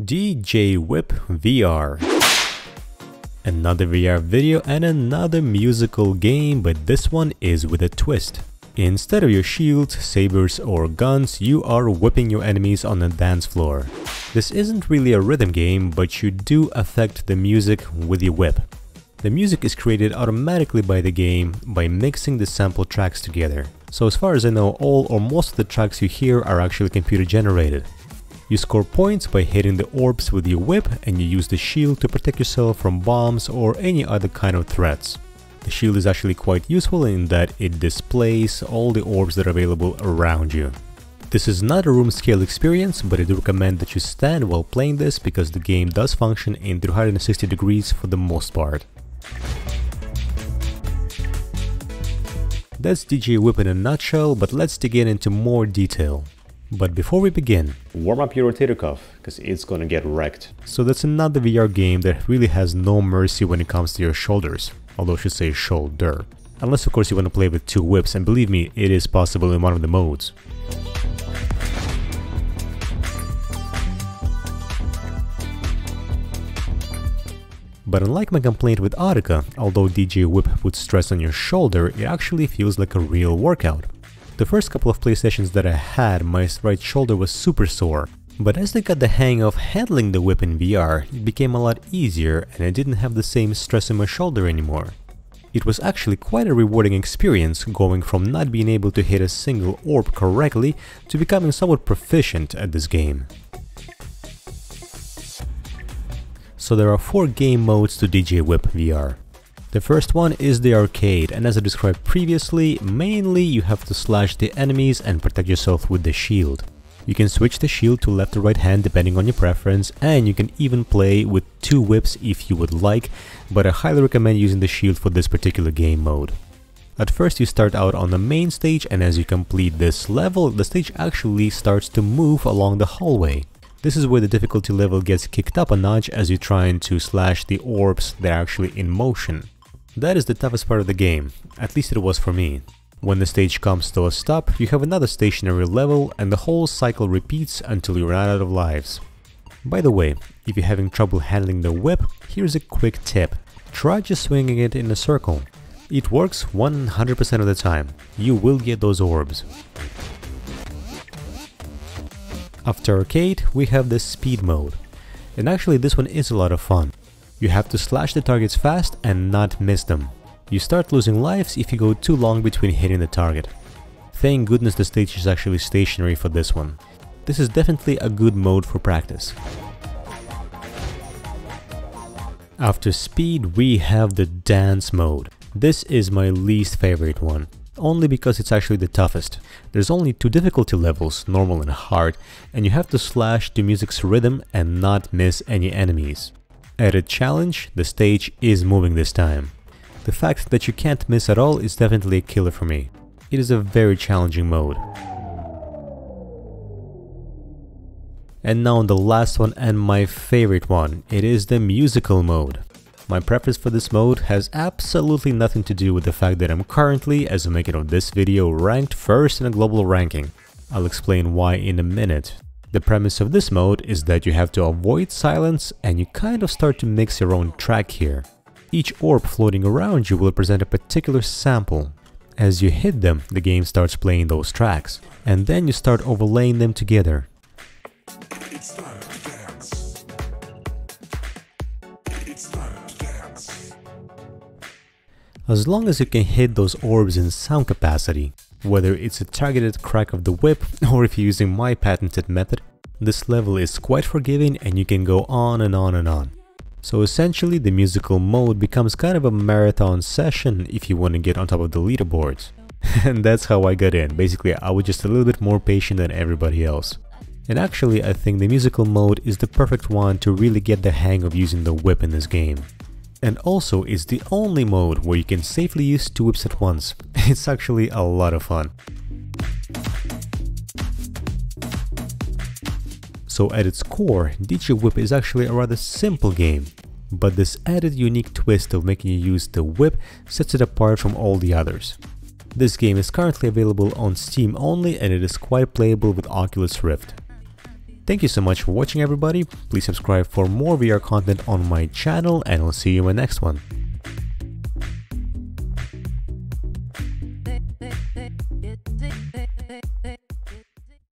DJ Whip VR. Another VR video and another musical game, but this one is with a twist. Instead of your shields, sabers or guns, you are whipping your enemies on the dance floor. This isn't really a rhythm game, but you do affect the music with your whip. The music is created automatically by the game by mixing the sample tracks together. So as far as I know, all or most of the tracks you hear are actually computer generated. You score points by hitting the orbs with your whip, and you use the shield to protect yourself from bombs or any other kind of threats. The shield is actually quite useful in that it displays all the orbs that are available around you. This is not a room scale experience, but I do recommend that you stand while playing this because the game does function in 360 degrees for the most part. That's DJ Whip in a nutshell, but let's dig into more detail. But before we begin, warm up your rotator cuff, because it's gonna get wrecked. So that's another VR game that really has no mercy when it comes to your shoulders. Although I should say shoulder. Unless of course you want to play with two whips, and believe me, it is possible in one of the modes. But unlike my complaint with Audica, although DJ Whip puts stress on your shoulder, it actually feels like a real workout. The first couple of play sessions that I had, my right shoulder was super sore. But as I got the hang of handling the whip in VR, it became a lot easier and I didn't have the same stress in my shoulder anymore. It was actually quite a rewarding experience, going from not being able to hit a single orb correctly to becoming somewhat proficient at this game. So there are 4 game modes to DJ Whip VR. The first one is the arcade, and as I described previously, mainly you have to slash the enemies and protect yourself with the shield. You can switch the shield to left or right hand depending on your preference, and you can even play with 2 whips if you would like, but I highly recommend using the shield for this particular game mode. At first you start out on the main stage, and as you complete this level, the stage actually starts to move along the hallway. This is where the difficulty level gets kicked up a notch as you're trying to slash the orbs that are actually in motion. That is the toughest part of the game, at least it was for me. When the stage comes to a stop, you have another stationary level and the whole cycle repeats until you run out of lives. By the way, if you're having trouble handling the whip, here's a quick tip. Try just swinging it in a circle. It works 100% of the time. You will get those orbs. After arcade, we have the speed mode. And actually this one is a lot of fun. You have to slash the targets fast and not miss them. You start losing lives if you go too long between hitting the target. Thank goodness the stage is actually stationary for this one. This is definitely a good mode for practice. After speed, we have the dance mode. This is my least favorite one, only because it's actually the toughest. There's only 2 difficulty levels, normal and hard, and you have to slash to music's rhythm and not miss any enemies. Added challenge, the stage is moving this time. The fact that you can't miss at all is definitely a killer for me. It is a very challenging mode. And now the last one and my favorite one, it is the musical mode. My preference for this mode has absolutely nothing to do with the fact that I'm currently, as I'm making of this video, ranked first in a global ranking. I'll explain why in a minute. The premise of this mode is that you have to avoid silence and you kind of start to mix your own track here. Each orb floating around you will present a particular sample. As you hit them, the game starts playing those tracks, and then you start overlaying them together. It's time to dance. It's time to dance. As long as you can hit those orbs in sound capacity, whether it's a targeted crack of the whip or if you're using my patented method, this level is quite forgiving and you can go on and on and on. So essentially the musical mode becomes kind of a marathon session if you want to get on top of the leaderboards. And that's how I got in. Basically I was just a little bit more patient than everybody else. And actually I think the musical mode is the perfect one to really get the hang of using the whip in this game. And also it's the only mode where you can safely use 2 whips at once. It's actually a lot of fun. So at its core, DJ Whip is actually a rather simple game, but this added unique twist of making you use the whip sets it apart from all the others. This game is currently available on Steam only and it is quite playable with Oculus Rift. Thank you so much for watching everybody, please subscribe for more VR content on my channel and I'll see you in my next one.